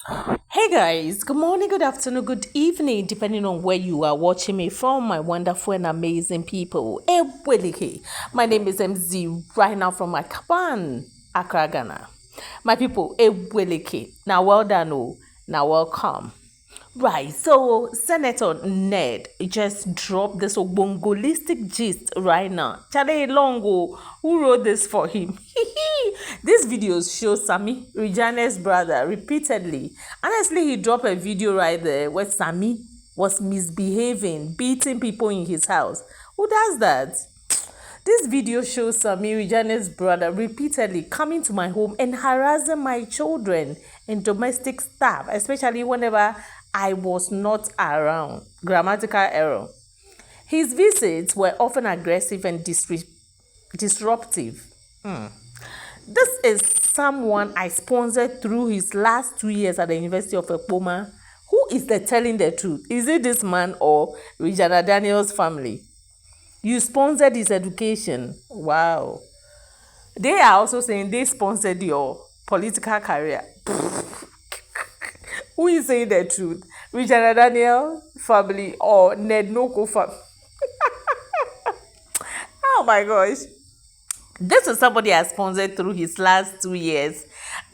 Hey guys, good morning, good afternoon, good evening, depending on where you are watching me from, my wonderful and amazing people. My name is MZ right now from my Kapan, Accra, Ghana. My people, now well done, now welcome. Right, so Senator Ned just dropped this bongolistic gist right now. Chade Longo, who wrote this for him? This video shows Sammy, Regina's brother, repeatedly. Honestly, he dropped a video right there where Sammy was misbehaving, beating people in his house. Who does that? This video shows Sammy, Regina's brother, repeatedly coming to my home and harassing my children and domestic staff, especially whenever I was not around. Grammatical error. His visits were often aggressive and disruptive. This is someone I sponsored through his last 2 years at the University of Ekpoma. Who is the telling the truth? Is it this man or Regina Daniels' family? You sponsored his education. Wow. They are also saying they sponsored your political career. Who is saying the truth? Regina Daniel family or Ned Noko family? Oh my gosh. This is somebody I sponsored through his last 2 years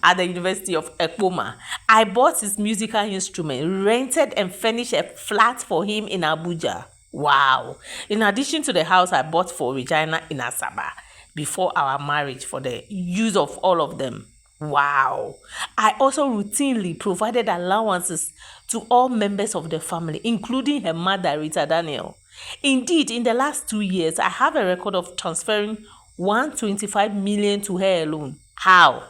at the University of Ekpoma. I bought his musical instrument, rented and furnished a flat for him in Abuja. Wow. In addition to the house I bought for Regina in Asaba before our marriage for the use of all of them. Wow. I also routinely provided allowances to all members of the family, including her mother, Rita Daniel. Indeed, in the last 2 years, I have a record of transferring 125 million to her alone. How?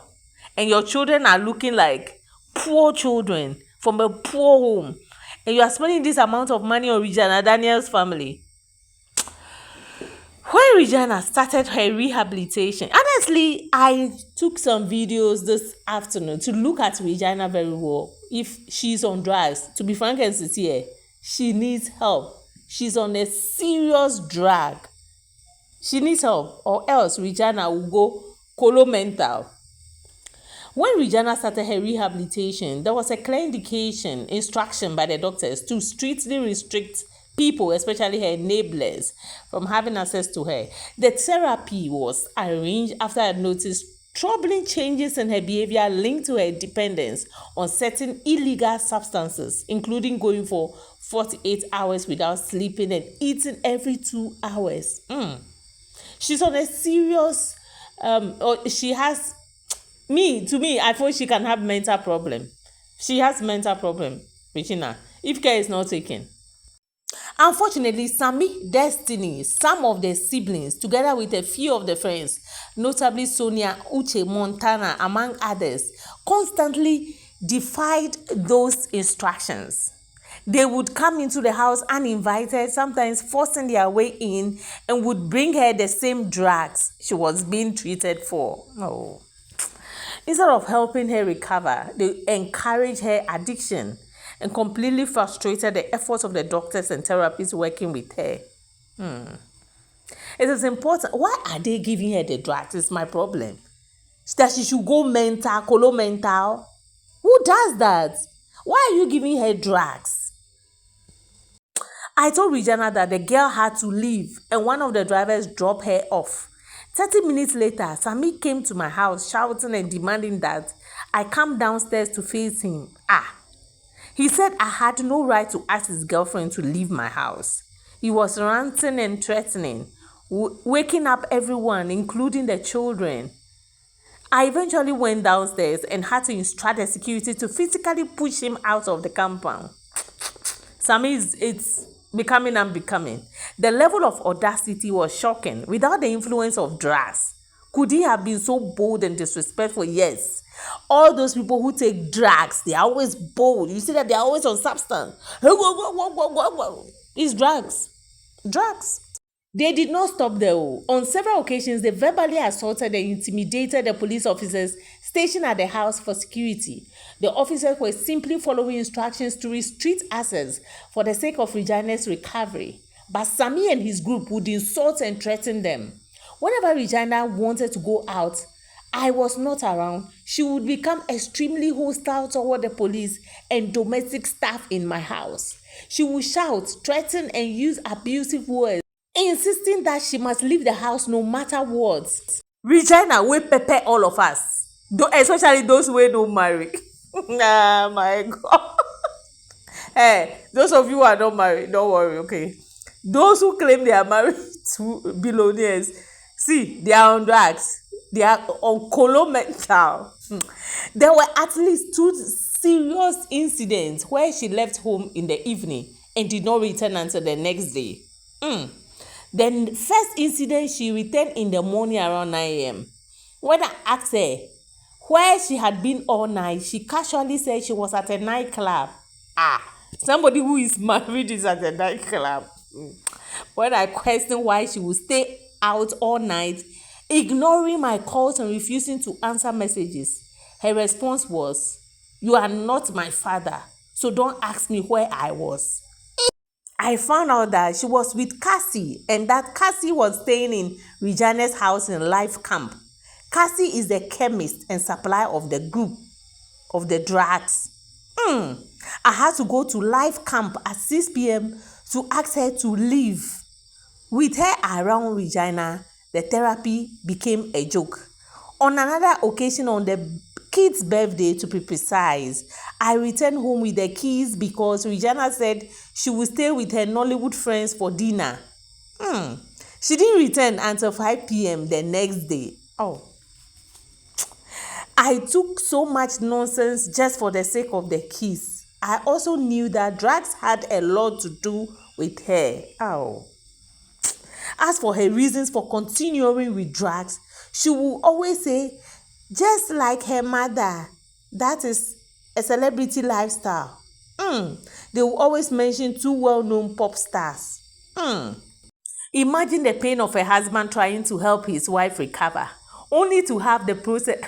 And your children are looking like poor children from a poor home. And you are spending this amount of money on Regina Daniel's family. When Regina started her rehabilitation, honestly, I took some videos this afternoon to look at Regina very well. If she's on drugs, to be frank and sincere, she needs help. She's on a serious drug. She needs help, or else Regina will go colo mental. When Regina started her rehabilitation, there was a clear instruction by the doctors to strictly restrict people, especially her neighbors, from having access to her. The therapy was arranged after I noticed troubling changes in her behavior linked to her dependence on certain illegal substances, including going for 48 hours without sleeping and eating every 2 hours. She's on a serious, or she has to me, I feel she can have mental problem. She has mental problem, Regina, if care is not taken. Unfortunately, Sammy, Destiny, some of the siblings, together with a few of the friends, notably Sonia, Uche, Montana, among others, constantly defied those instructions. They would come into the house uninvited, sometimes forcing their way in, and would bring her the same drugs she was being treated for. Oh. Instead of helping her recover, they encouraged her addiction and completely frustrated the efforts of the doctors and therapists working with her. It is important. Why are they giving her the drugs? It's my problem. That she should go mental, colo mental. Who does that? Why are you giving her drugs? I told Regina that the girl had to leave and one of the drivers dropped her off. 30 minutes later, Sammy came to my house shouting and demanding that I come downstairs to face him. He said I had no right to ask his girlfriend to leave my house. He was ranting and threatening, waking up everyone, including the children. I eventually went downstairs and had to instruct the security to physically push him out of the compound. Sammy, it's becoming unbecoming. The level of audacity was shocking. Without the influence of drugs, could he have been so bold and disrespectful? Yes. All those people who take drugs, they are always bold. You see that they are always on substance. It's drugs. Drugs. They did not stop there. On several occasions, they verbally assaulted and intimidated the police officers stationed at the house for security. The officers were simply following instructions to restrict access for the sake of Regina's recovery. But Sammy and his group would insult and threaten them. Whenever Regina wanted to go out, I was not around, she would become extremely hostile toward the police and domestic staff in my house. She would shout, threaten, and use abusive words, insisting that she must leave the house no matter what. Regina will pepper all of us, especially those who don't marry. Ah, my God. Hey, those of you who are not married, don't worry, okay? Those who claim they are married to billionaires, see, they are on drugs. They are on colomental. There were at least two serious incidents where she left home in the evening and did not return until the next day. The first incident, she returned in the morning around 9 a.m. When I asked her where she had been all night, she casually said she was at a nightclub. Somebody who is married is at a nightclub. When I questioned why she would stay out all night, ignoring my calls and refusing to answer messages, her response was, "You are not my father, so don't ask me where I was." I found out that she was with Cassie and that Cassie was staying in Regina's house in Life Camp. Cassie is the chemist and supplier of the group of the drugs. I had to go to Life Camp at 6 p.m. to ask her to leave. With her around Regina, the therapy became a joke. On another occasion, on the kid's birthday to be precise, I returned home with the keys because Regina said she would stay with her Nollywood friends for dinner. She didn't return until 5 p.m. the next day. I took so much nonsense just for the sake of the keys. I also knew that drugs had a lot to do with her. As for her reasons for continuing with drugs, she will always say, just like her mother, that is a celebrity lifestyle. They will always mention two well-known pop stars. Imagine the pain of a husband trying to help his wife recover, only to have the process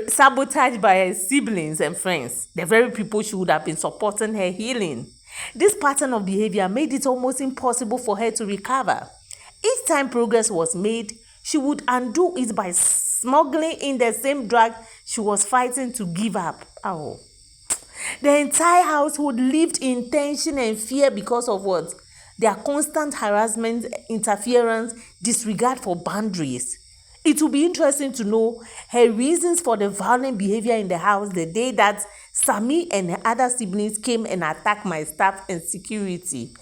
sabotaged by her siblings and friends, the very people she would have been supporting her healing. This pattern of behavior made it almost impossible for her to recover. Each time progress was made, she would undo it by smuggling in the same drug she was fighting to give up. The entire household lived in tension and fear because of what? Their constant harassment, interference, disregard for boundaries. It will be interesting to know her reasons for the violent behavior in the house the day that Sammy and her other siblings came and attacked my staff and security.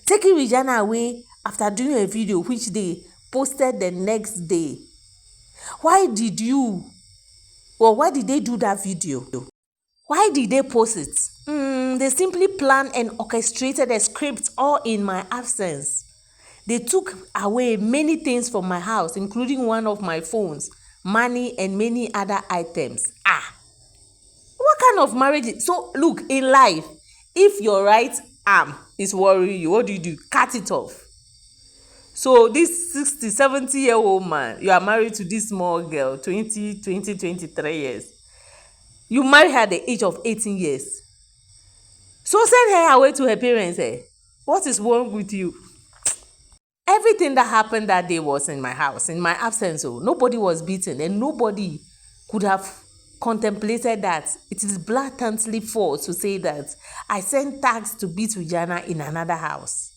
Taking Regina away after doing a video which they posted the next day. Why did they do that video? Why did they post it? They simply planned and orchestrated a script all in my absence. They took away many things from my house, including one of my phones, money, and many other items. What kind of marriage? So, look, in life, if your right arm is worrying you, what do? Cut it off. So, this 60, 70-year-old man, you are married to this small girl, 23 years. You marry her at the age of 18 years. So, send her away to her parents. What is wrong with you? Everything that happened that day was in my house, in my absence. Nobody was beaten and nobody could have contemplated that. It is blatantly false to say that I sent tags to beat Regina in another house.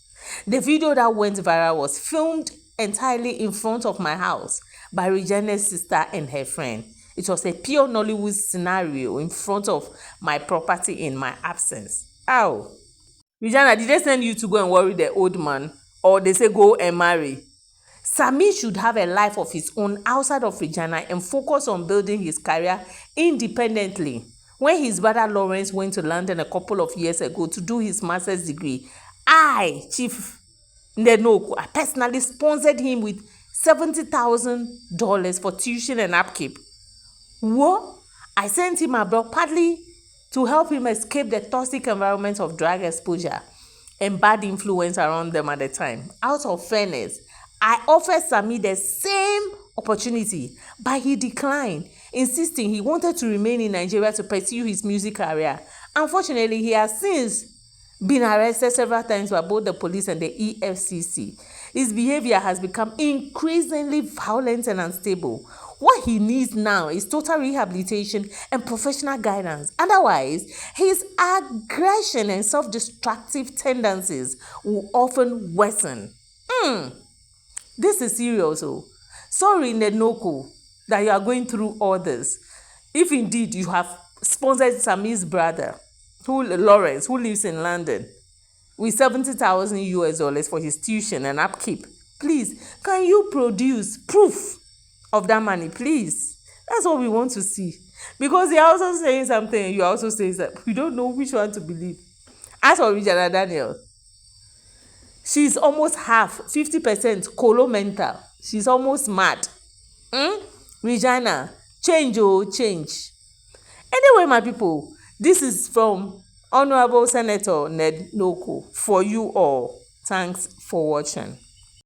The video that went viral was filmed entirely in front of my house by Regina's sister and her friend. It was a pure Nollywood scenario in front of my property in my absence. Regina, did they send you to go and worry the old man? Or they say go and marry? Sammy should have a life of his own outside of Regina and focus on building his career independently. When his brother Lawrence went to London a couple of years ago to do his master's degree, Chief Nenoku, I personally sponsored him with $70,000 for tuition and upkeep. What? I sent him abroad partly to help him escape the toxic environment of drug exposure and bad influence around them at the time. Out of fairness, I offered Sammy the same opportunity, but he declined, insisting he wanted to remain in Nigeria to pursue his music career. Unfortunately, he has since been arrested several times by both the police and the EFCC. His behavior has become increasingly violent and unstable. What he needs now is total rehabilitation and professional guidance. Otherwise, his aggression and self-destructive tendencies will often worsen. This is serious. Oh. Sorry, Nednoko, that you are going through all this. If indeed you have sponsored Sammy's brother, Lawrence, who lives in London, with 70,000 US dollars for his tuition and upkeep, please, can you produce proof of that money, please? That's what we want to see. Because they are also saying something, you are also saying that we don't know which one to believe. As for Regina Daniel, she's almost half, 50% colo mental. She's almost mad. Regina, change, oh, change. Anyway, my people, this is from Honorable Senator Ned Noko for you all. Thanks for watching.